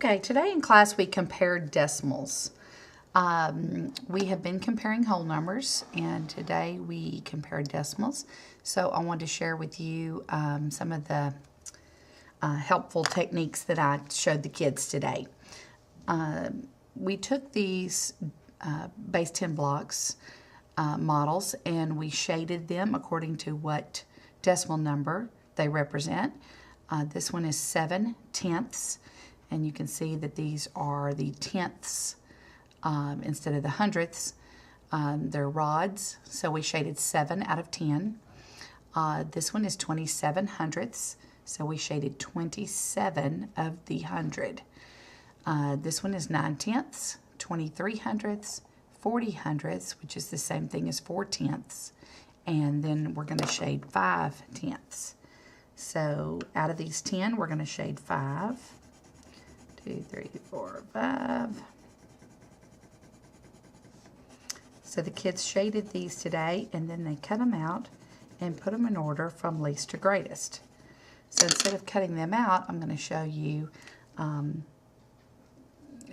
Okay, today in class we compared decimals. We have been comparing whole numbers, and today we compared decimals. So I wanted to share with you some of the helpful techniques that I showed the kids today. We took these base 10 blocks models and we shaded them according to what decimal number they represent. This one is 7/10, and you can see that these are the tenths instead of the hundredths. They're rods, so we shaded 7 out of 10. This one is 27 hundredths, so we shaded 27 of the 100. This one is 9/10, 23 hundredths, 40 hundredths, which is the same thing as 4/10, and then we're going to shade 5/10. So out of these 10, we're going to shade 5. 2, 3, 4, 5. So the kids shaded these today, and then they cut them out and put them in order from least to greatest. So instead of cutting them out, I'm going to show you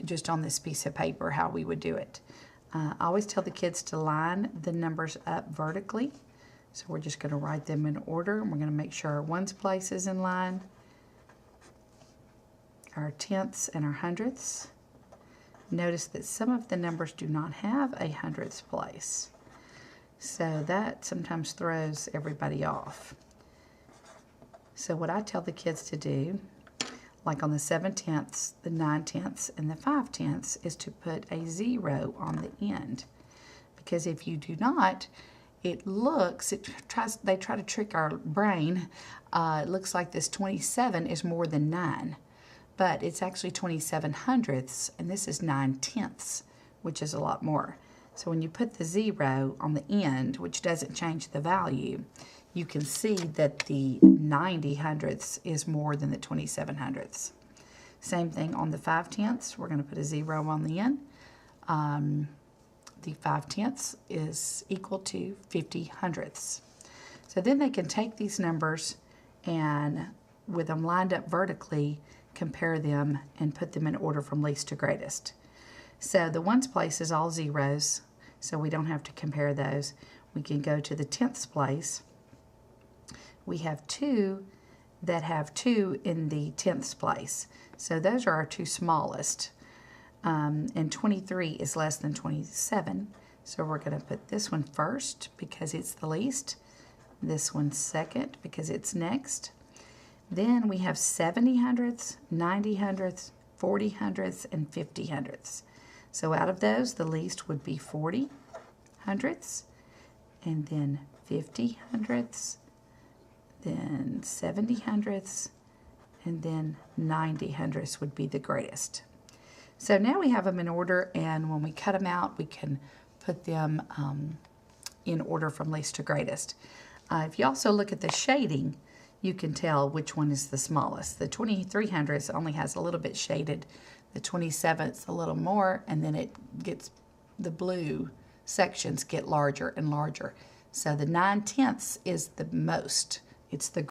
just on this piece of paper how we would do it. I always tell the kids to line the numbers up vertically. So we're just going to write them in order, and we're going to make sure our ones place is in line, our tenths and our hundredths. Notice that some of the numbers do not have a hundredths place, so that sometimes throws everybody off. So what I tell the kids to do, like on the 7/10, the 9/10, and the 5/10, is to put a 0 on the end, because if you do not, they try to trick our brain. It looks like this 27 is more than 9, but it's actually 27 hundredths, and this is 9/10, which is a lot more. So when you put the 0 on the end, which doesn't change the value, you can see that the 90 hundredths is more than the 27 hundredths. Same thing on the 5/10, we're going to put a 0 on the end. The 5/10 is equal to 50 hundredths. So then they can take these numbers and, with them lined up vertically, compare them and put them in order from least to greatest. So the ones place is all zeros, so we don't have to compare those. We can go to the tenths place. We have 2 that have 2 in the tenths place, so those are our 2 smallest. And 23 is less than 27, so we're going to put this one first because it's the least, this one second because it's next. Then we have 70 hundredths, 90 hundredths, 40 hundredths, and 50 hundredths. So out of those, the least would be 40 hundredths, and then 50 hundredths, then 70 hundredths, and then 90 hundredths would be the greatest. So now we have them in order, and when we cut them out, we can put them in order from least to greatest. If you also look at the shading, you can tell which one is the smallest. The 23 hundredths only has a little bit shaded. The 27th a little more, and then it gets, the blue sections get larger and larger. So the 9/10 is the most. It's the